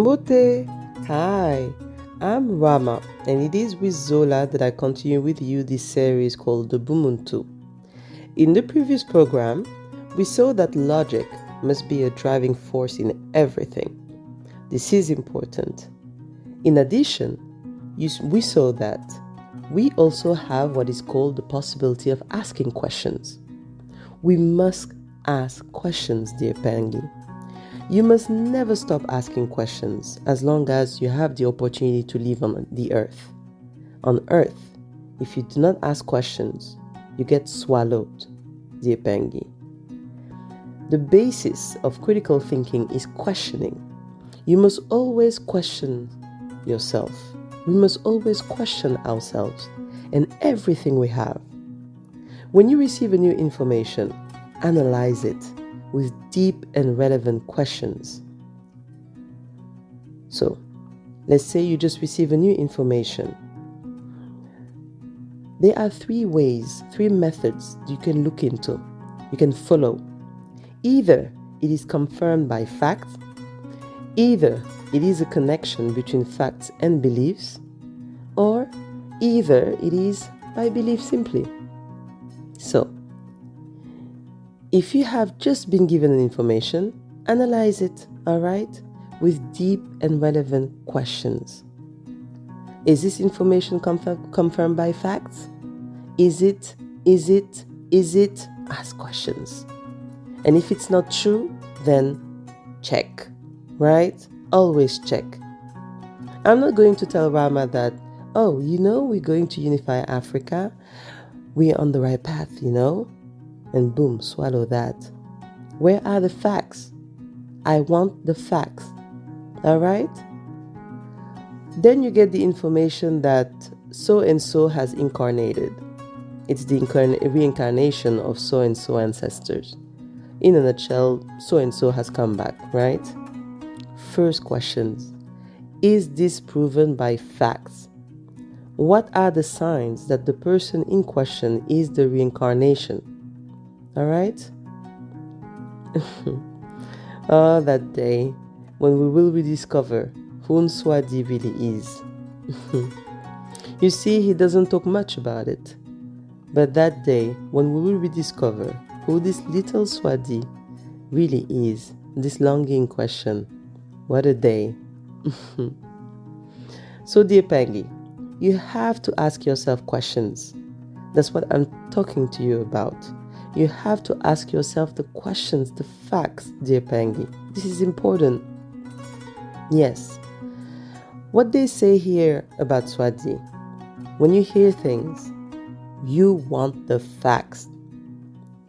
Mbote! Hi, I'm Rama, and it is with Zola that I continue with you this series called the BUMUNTU. In the previous program, we saw that logic must be a driving force in everything. This is important. In addition, we saw that we also have what is called the possibility of asking questions. We must ask questions, dear Mpangi. You must never stop asking questions as long as you have the opportunity to live on the earth. On earth, if you do not ask questions, you get swallowed, dear Mpangi. The basis of critical thinking is questioning. You must always question yourself. We must always question ourselves and everything we have. When you receive a new information, analyze it with deep and relevant questions. So, let's say you just receive a new information. There are three methods you can look into, you can follow. Either it is confirmed by facts, either it is a connection between facts and beliefs, or either it is by belief simply. So, if you have just been given an information, analyze it, alright, with deep and relevant questions. Is this information confirmed by facts? Is it? Ask questions. And if it's not true, then check, right? Always check. I'm not going to tell Rama that, we're going to unify Africa. We're on the right path, and boom, swallow that. Where are the facts? I want the facts. All right? Then you get the information that so-and-so has incarnated. It's the reincarnation of so-and-so ancestors. In a nutshell, so-and-so has come back, right? First questions. Is this proven by facts? What are the signs that the person in question is the reincarnation? All right? That day when we will rediscover who Nswadi really is. You see, he doesn't talk much about it. But that day when we will rediscover who this little Swadi really is, this longing question, what a day. So, dear Mpangi, you have to ask yourself questions. That's what I'm talking to you about. You have to ask yourself the questions, the facts, dear Mpangi. This is important. Yes. What they say here about Swadi, when you hear things, you want the facts.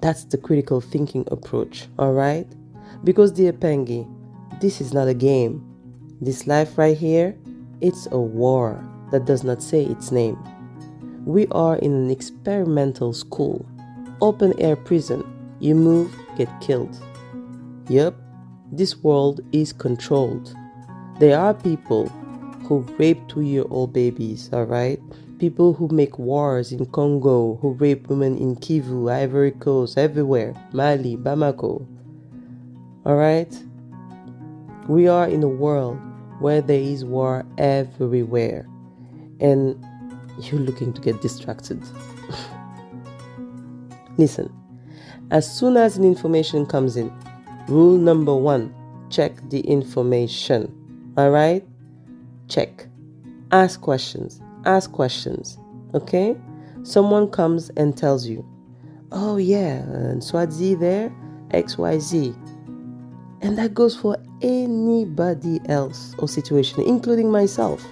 That's the critical thinking approach, alright? Because, dear Mpangi, this is not a game. This life right here, it's a war that does not say its name. We are in an experimental school. Open air prison. You move, get killed. Yep, this world is controlled. There are people who rape 2-year-old babies, alright? People who make wars in Congo, who rape women in Kivu, Ivory Coast, everywhere. Mali, Bamako. Alright? We are in a world where there is war everywhere. And you're looking to get distracted. Listen, as soon as an information comes in, rule number 1, check the information. Alright? Check. Ask questions. Okay? Someone comes and tells you, oh yeah, Swazi there, XYZ. And that goes for anybody else or situation, including myself.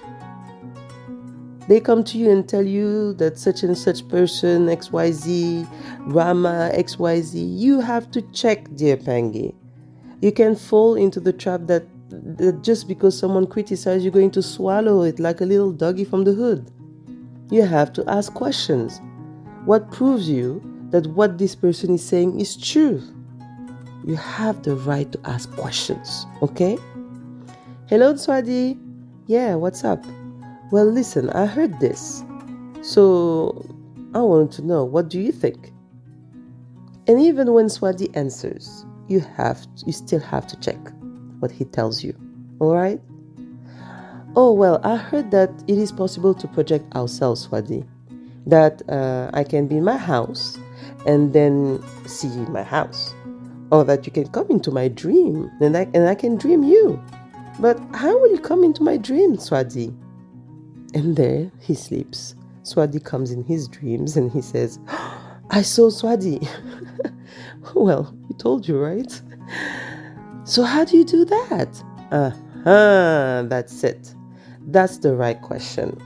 They come to you and tell you that such and such person, XYZ, Rama, XYZ, you have to check, dear Mpangi. You can fall into the trap that just because someone criticizes, you're going to swallow it like a little doggy from the hood. You have to ask questions. What proves you that what this person is saying is true? You have the right to ask questions, okay? Hello, Swadi. Yeah, what's up? Well, listen, I heard this. So, I want to know, what do you think? And even when Swadi answers, you still have to check what he tells you. Alright? Oh, well, I heard that it is possible to project ourselves, Swadi. That I can be in my house and then see my house. Or that you can come into my dream and I can dream you. But how will you come into my dream, Swadi? And there he sleeps. Swadi comes in his dreams and he says, I saw Swadi. Well, we told you, right? So how do you do that? That's it. That's the right question.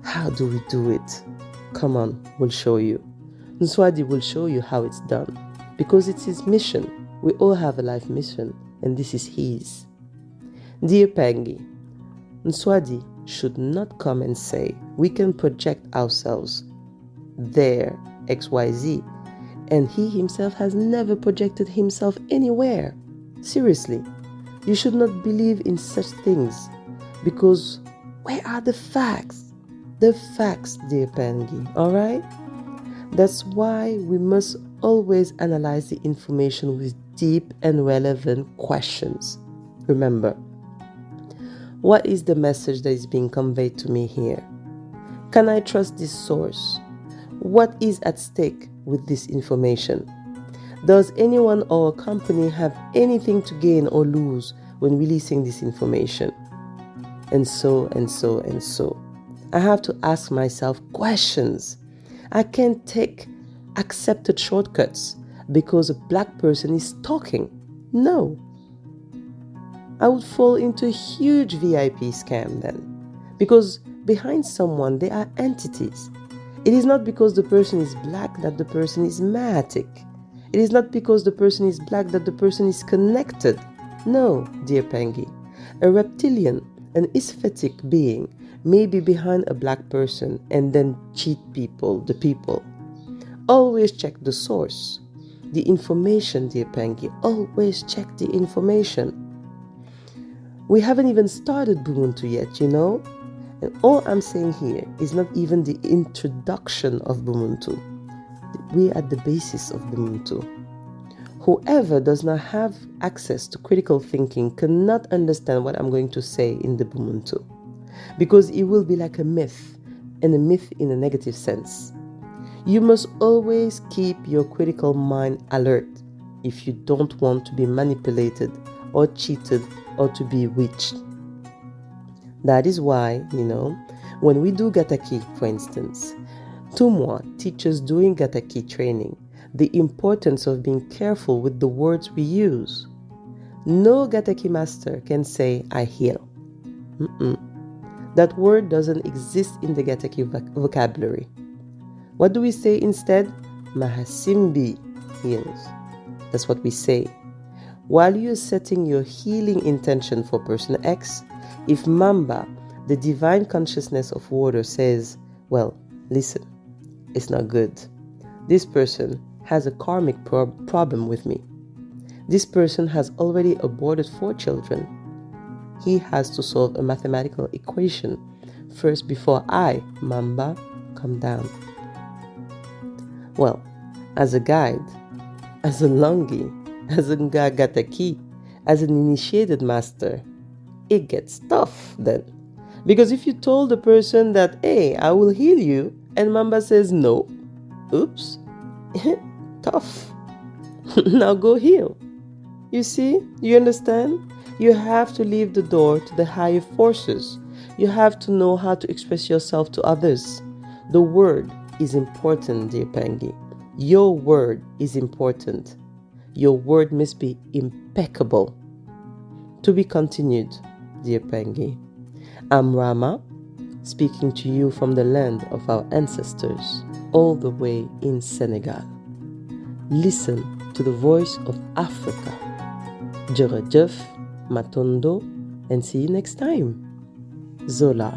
How do we do it? Come on, we'll show you. Nswadi will show you how it's done. Because it's his mission. We all have a life mission, and this is his. Dear Mpangi, Nswadi should not come and say, we can project ourselves there, XYZ, and he himself has never projected himself anywhere. Seriously, you should not believe in such things, because where are the facts? The facts, dear Mpangi, alright? That's why we must always analyze the information with deep and relevant questions. Remember, what is the message that is being conveyed to me here? Can I trust this source? What is at stake with this information? Does anyone or a company have anything to gain or lose when releasing this information? And so, and so, and so. I have to ask myself questions. I can't take accepted shortcuts because a black person is talking. No. I would fall into a huge VIP scam then. Because behind someone, there are entities. It is not because the person is black that the person is matic. It is not because the person is black that the person is connected. No, dear Mpangi. A reptilian, an aesthetic being, may be behind a black person and then cheat the people. Always check the source. The information, dear Mpangi. Always check the information. We haven't even started BUMUNTU yet, you know? And all I'm saying here is not even the introduction of BUMUNTU. We are at the basis of BUMUNTU. Whoever does not have access to critical thinking cannot understand what I'm going to say in the BUMUNTU. Because it will be like a myth, and a myth in a negative sense. You must always keep your critical mind alert if you don't want to be manipulated or cheated or to be witched. That is why, when we do Gataki, for instance, Tumwa teaches during Gataki training the importance of being careful with the words we use. No Gataki master can say, I heal. That word doesn't exist in the Gataki vocabulary. What do we say instead? Mahasimbi heals. That's what we say. While you're setting your healing intention for person X, if Mamba, the divine consciousness of water, says, well, listen, it's not good. This person has a karmic problem with me. This person has already aborted 4 children. He has to solve a mathematical equation first before I, Mamba, come down. Well, as a guide, as a Longi, as a Gataki, as an initiated master, it gets tough then. Because if you told the person that, hey, I will heal you, and Mamba says no, oops, tough. Now go heal. You see? You understand? You have to leave the door to the higher forces. You have to know how to express yourself to others. The word is important, dear Mpangi. Your word is important. Your word must be impeccable. To be continued, dear Mpangi. I'm Rama, speaking to you from the land of our ancestors, all the way in Senegal. Listen to the voice of Africa. Jërëjëf, Matondo, and see you next time. Zola.